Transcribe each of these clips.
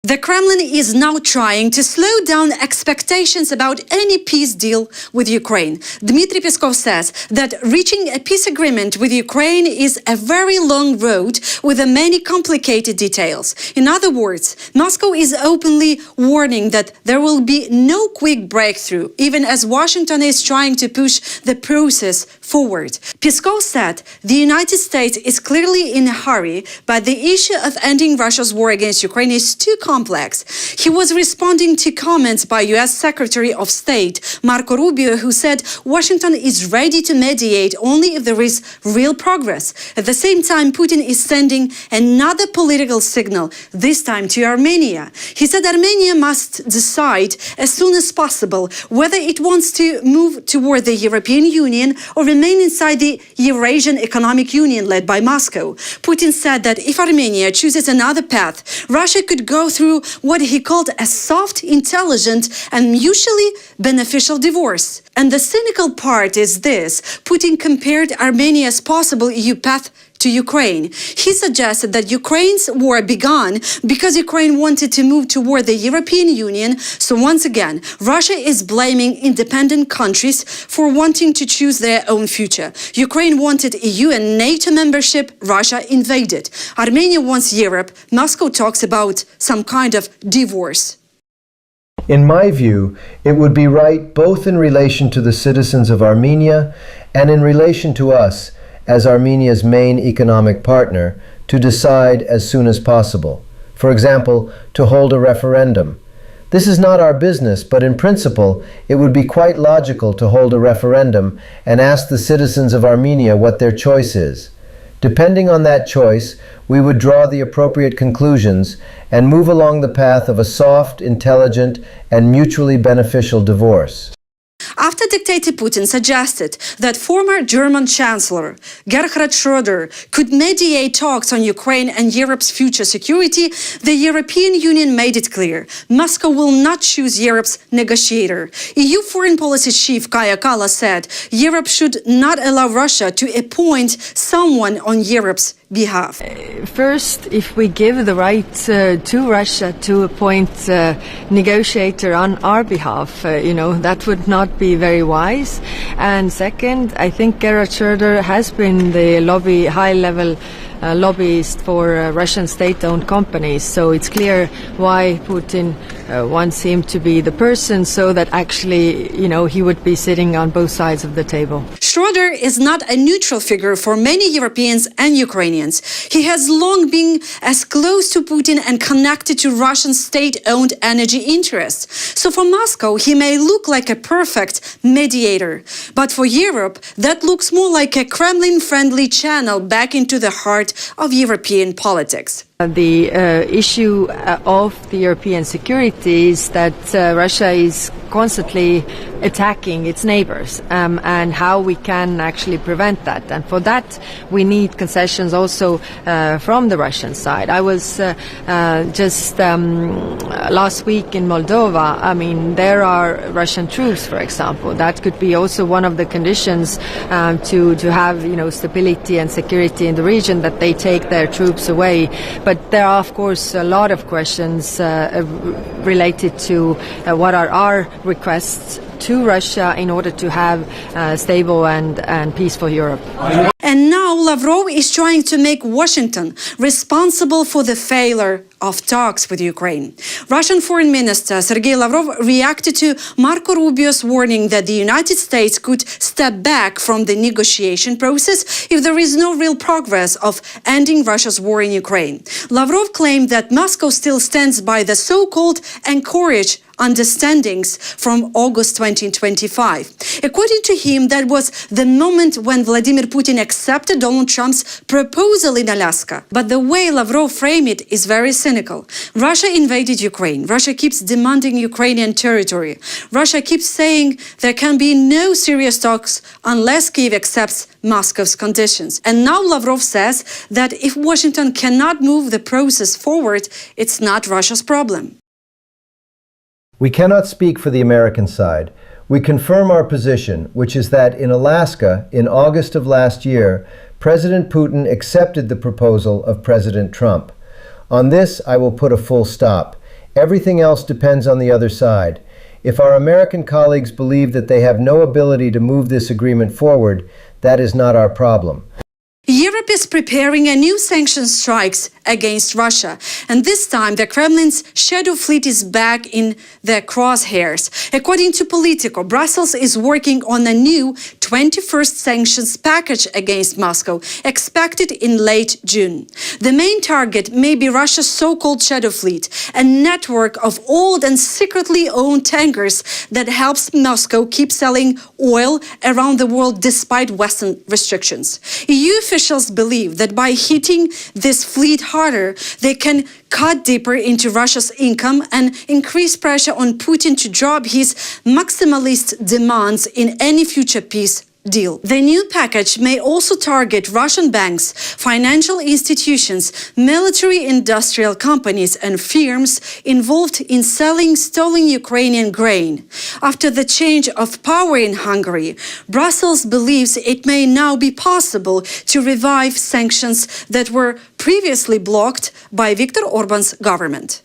The Kremlin is now trying to slow down expectations about any peace deal with Ukraine. Dmitry Peskov says that reaching a peace agreement with Ukraine is a very long road with many complicated details. In other words, Moscow is openly warning that there will be no quick breakthrough, even as Washington is trying to push the process forward. Peskov said the United States is clearly in a hurry, but the issue of ending Russia's war against Ukraine is too complex. He was responding to comments by U.S. Secretary of State Marco Rubio, who said Washington is ready to mediate only if there is real progress. At the same time, Putin is sending another political signal, this time to Armenia. He said Armenia must decide as soon as possible whether it wants to move toward the European Union or remain inside the Eurasian Economic Union led by Moscow. Putin said that if Armenia chooses another path, Russia could go through what he called a soft, intelligent, and mutually beneficial divorce. And the cynical part is this: Putin compared Armenia's possible EU path to Ukraine. He suggested that Ukraine's war began because Ukraine wanted to move toward the European Union. So once again, Russia is blaming independent countries for wanting to choose their own future. Ukraine wanted EU and NATO membership. Russia invaded. Armenia wants Europe. Moscow talks about some kind of divorce. In my view, it would be right both in relation to the citizens of Armenia and in relation to us, as Armenia's main economic partner, to decide as soon as possible. For example, to hold a referendum. This is not our business, but in principle, it would be quite logical to hold a referendum and ask the citizens of Armenia what their choice is. Depending on that choice, we would draw the appropriate conclusions and move along the path of a soft, intelligent, and mutually beneficial divorce. After dictator Putin suggested that former German Chancellor Gerhard Schröder could mediate talks on Ukraine and Europe's future security, the European Union made it clear Moscow will not choose Europe's negotiator. EU Foreign Policy Chief Kaja Kallas said Europe should not allow Russia to appoint someone on Europe's behalf. First, if we give the right to Russia to appoint a negotiator on our behalf, that would not be very wise. And second, I think Gerhard Schröder has been the high-level lobbyist for Russian state-owned companies, so it's clear why Putin wants him to be the person, so that actually, he would be sitting on both sides of the table. Schröder is not a neutral figure for many Europeans and Ukrainians. He has long been as close to Putin and connected to Russian state-owned energy interests. So for Moscow, he may look like a perfect mediator. But for Europe, that looks more like a Kremlin-friendly channel back into the heart of European politics. The issue of the European security is that Russia is constantly attacking its neighbors, and how we can actually prevent that. And for that, we need concessions also from the Russian side. I was just last week in Moldova. I mean, there are Russian troops, for example. That could be also one of the conditions to have, stability and security in the region, that they take their troops away. But there are, of course, a lot of questions related to what are our requests to Russia in order to have stable and peaceful Europe. And now Lavrov is trying to make Washington responsible for the failure of talks with Ukraine. Russian Foreign Minister Sergei Lavrov reacted to Marco Rubio's warning that the United States could step back from the negotiation process if there is no real progress of ending Russia's war in Ukraine. Lavrov claimed that Moscow still stands by the so-called encouraged understandings from August 2025. According to him, that was the moment when Vladimir Putin accepted Donald Trump's proposal in Alaska. But the way Lavrov framed it is very cynical. Russia invaded Ukraine. Russia keeps demanding Ukrainian territory. Russia keeps saying there can be no serious talks unless Kyiv accepts Moscow's conditions. And now Lavrov says that if Washington cannot move the process forward, it's not Russia's problem. We cannot speak for the American side. We confirm our position, which is that in Alaska, in August of last year, President Putin accepted the proposal of President Trump. On this, I will put a full stop. Everything else depends on the other side. If our American colleagues believe that they have no ability to move this agreement forward, that is not our problem. Europe is preparing a new sanctions strikes against Russia, and this time the Kremlin's shadow fleet is back in the crosshairs. According to Politico, Brussels is working on a new 21st sanctions package against Moscow, expected in late June. The main target may be Russia's so-called shadow fleet, a network of old and secretly owned tankers that helps Moscow keep selling oil around the world despite Western restrictions. EU officials believe that by hitting this fleet harder, they can cut deeper into Russia's income and increase pressure on Putin to drop his maximalist demands in any future peace deal. The new package may also target Russian banks, financial institutions, military-industrial companies and firms involved in selling stolen Ukrainian grain. After the change of power in Hungary, Brussels believes it may now be possible to revive sanctions that were previously blocked by Viktor Orban's government.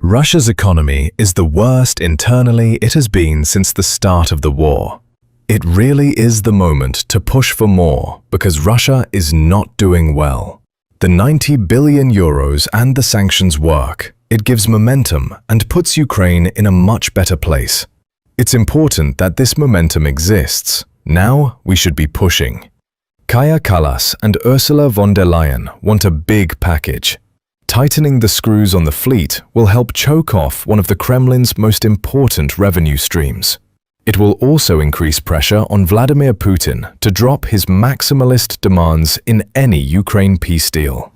Russia's economy is the worst internally it has been since the start of the war. It really is the moment to push for more because Russia is not doing well. The 90 billion euros and the sanctions work. It gives momentum and puts Ukraine in a much better place. It's important that this momentum exists. Now we should be pushing. Kaja Kallas and Ursula von der Leyen want a big package. Tightening the screws on the fleet will help choke off one of the Kremlin's most important revenue streams. It will also increase pressure on Vladimir Putin to drop his maximalist demands in any Ukraine peace deal.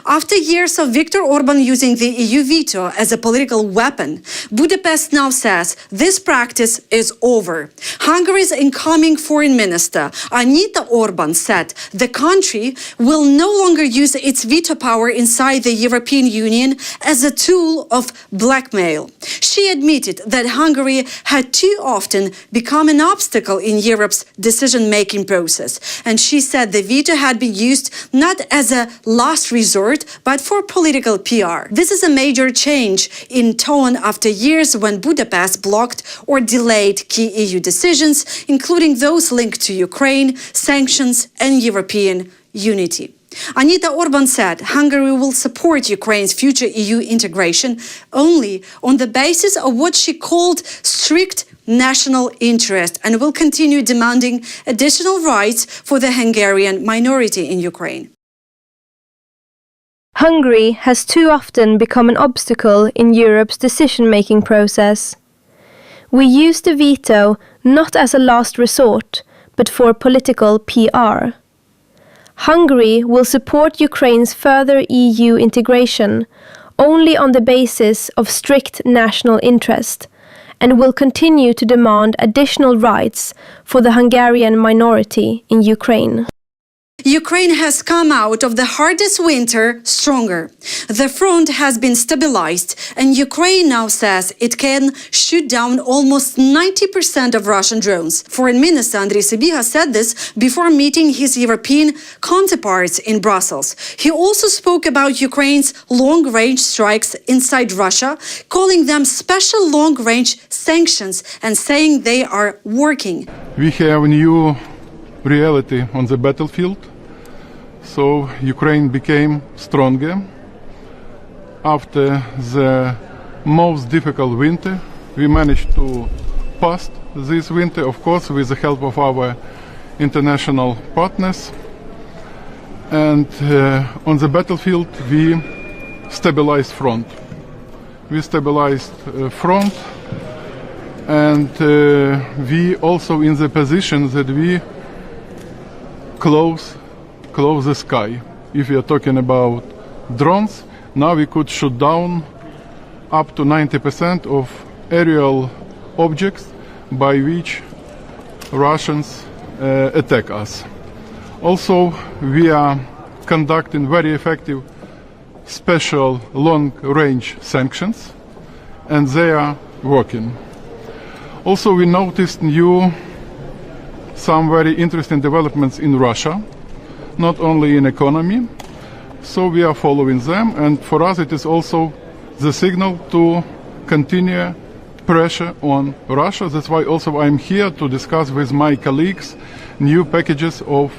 After years of Viktor Orban using the EU veto as a political weapon, Budapest now says this practice is over. Hungary's incoming foreign minister, Anita Orban, said the country will no longer use its veto power inside the European Union as a tool of blackmail. She admitted that Hungary had too often become an obstacle in Europe's decision-making process, and she said the veto had been used not as a last resort, but for political PR. This is a major change in tone after years when Budapest blocked or delayed key EU decisions, including those linked to Ukraine, sanctions, and European unity. Anita Orban said Hungary will support Ukraine's future EU integration only on the basis of what she called strict national interest and will continue demanding additional rights for the Hungarian minority in Ukraine. Hungary has too often become an obstacle in Europe's decision-making process. We use the veto not as a last resort, but for political PR. Hungary will support Ukraine's further EU integration only on the basis of strict national interest and will continue to demand additional rights for the Hungarian minority in Ukraine. Ukraine has come out of the hardest winter stronger. The front has been stabilized, and Ukraine now says it can shoot down almost 90% of Russian drones. Foreign Minister Andriy Sybiha said this before meeting his European counterparts in Brussels. He also spoke about Ukraine's long-range strikes inside Russia, calling them special long-range sanctions and saying they are working. We have a new reality on the battlefield. So Ukraine became stronger. After the most difficult winter, we managed to pass this winter, of course, with the help of our international partners. And on the battlefield, we stabilized front. We stabilized front, and we also in the position that we close the sky. If we are talking about drones, now we could shoot down up to 90% of aerial objects by which Russians attack us. Also, we are conducting very effective special long-range sanctions, and they are working. Also, we noticed some very interesting developments in Russia, not only in economy. So we are following them, and for us it is also the signal to continue pressure on Russia. That's why also I'm here to discuss with my colleagues new packages of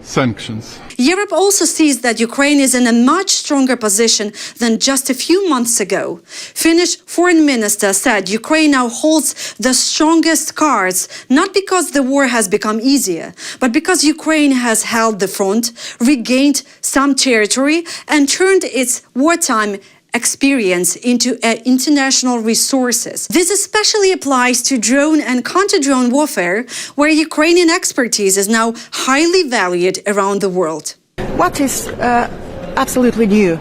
sanctions. Europe also sees that Ukraine is in a much stronger position than just a few months ago. Finnish foreign minister said Ukraine now holds the strongest cards, not because the war has become easier, but because Ukraine has held the front, regained some territory, and turned its wartime experience into international resources. This especially applies to drone and counter-drone warfare, where Ukrainian expertise is now highly valued around the world. What is absolutely new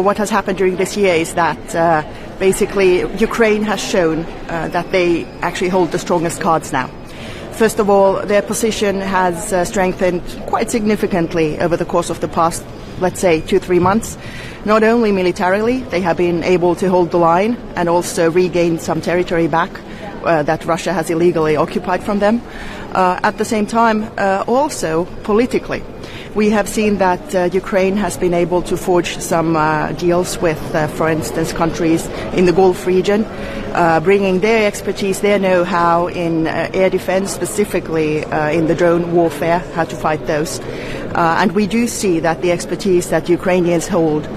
what has happened during this year is that basically Ukraine has shown that they actually hold the strongest cards now. First of all, their position has strengthened quite significantly over the course of the past, let's say, 2-3 months. Not only militarily, they have been able to hold the line and also regain some territory back that Russia has illegally occupied from them. At the same time, also politically, we have seen that Ukraine has been able to forge some deals with, for instance, countries in the Gulf region, bringing their expertise, their know-how in air defense, specifically in the drone warfare, how to fight those. And we do see that the expertise that Ukrainians hold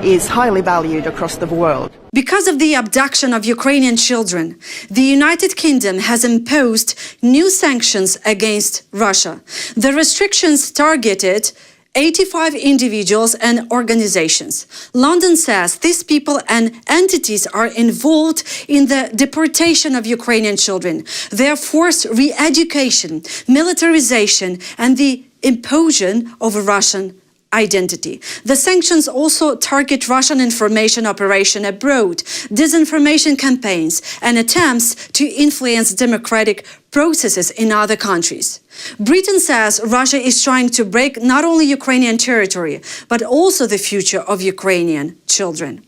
is highly valued across the world. Because of the abduction of Ukrainian children, the United Kingdom has imposed new sanctions against Russia. The restrictions targeted 85 individuals and organizations. London says these people and entities are involved in the deportation of Ukrainian children, their forced re-education, militarization, and the imposition of Russian identity. The sanctions also target Russian information operation abroad, disinformation campaigns, and attempts to influence democratic processes in other countries. Britain says Russia is trying to break not only Ukrainian territory, but also the future of Ukrainian children.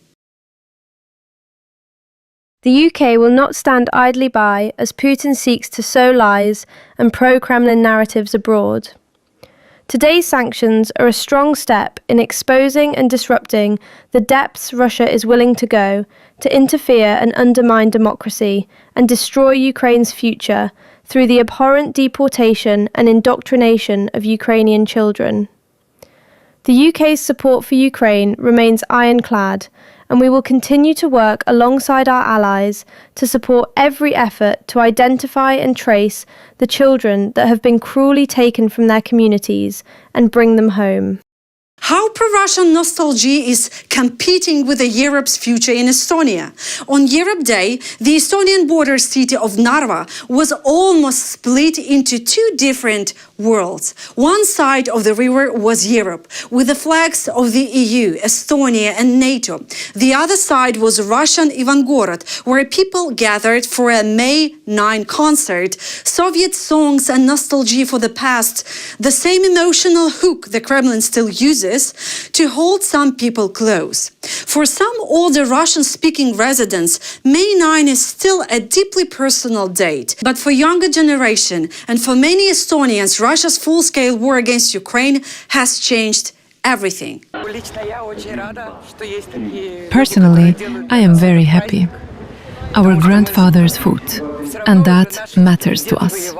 The UK will not stand idly by as Putin seeks to sow lies and pro-Kremlin narratives abroad. Today's sanctions are a strong step in exposing and disrupting the depths Russia is willing to go to interfere and undermine democracy and destroy Ukraine's future through the abhorrent deportation and indoctrination of Ukrainian children. The UK's support for Ukraine remains ironclad, and we will continue to work alongside our allies to support every effort to identify and trace the children that have been cruelly taken from their communities and bring them home. How pro-Russian nostalgia is competing with Europe's future in Estonia. On Europe Day, the Estonian border city of Narva was almost split into two different worlds. One side of the river was Europe, with the flags of the EU, Estonia and NATO. The other side was Russian Ivangorod, where people gathered for a May 9 concert, Soviet songs and nostalgia for the past, the same emotional hook the Kremlin still uses to hold some people close. For some older Russian-speaking residents, May 9 is still a deeply personal date. But for younger generation and for many Estonians, Russia's full-scale war against Ukraine has changed everything. Personally, I am very happy. Our grandfathers fought, and that matters to us.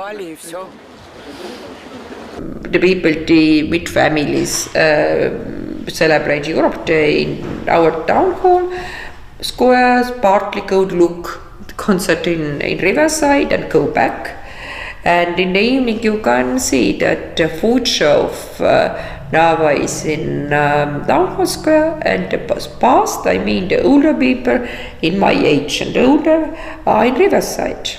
The people, with families, celebrate Europe Day in our town hall squares, partly go to look the concert in Riverside and go back. And in the evening you can see that the food show of Narva is in town hall square, and the past, I mean the older people in my age and older, are in Riverside.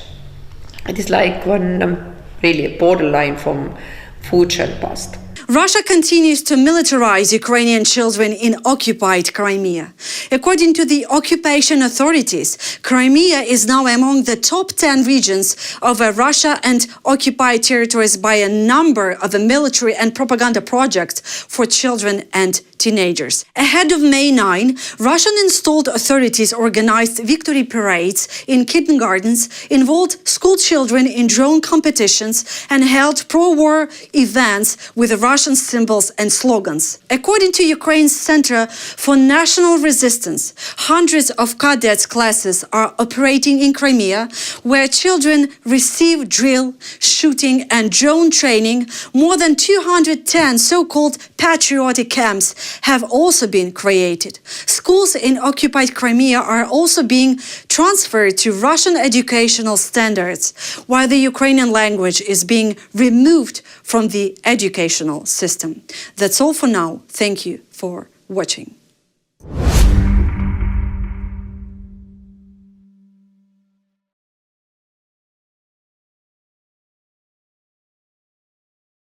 It is like one really borderline from future and past. Russia continues to militarize Ukrainian children in occupied Crimea. According to the occupation authorities, Crimea is now among the top 10 regions of Russia and occupied territories by a number of military and propaganda projects for children and teenagers. Ahead of May 9, Russian-installed authorities organized victory parades in kindergartens, involved school children in drone competitions, and held pro-war events with Russian Russian symbols and slogans. According to Ukraine's Center for National Resistance, hundreds of cadets classes are operating in Crimea, where children receive drill, shooting and drone training. More than 210 so-called patriotic camps have also been created. Schools in occupied Crimea are also being transferred to Russian educational standards, while the Ukrainian language is being removed from the educational system. That's all for now. Thank you for watching.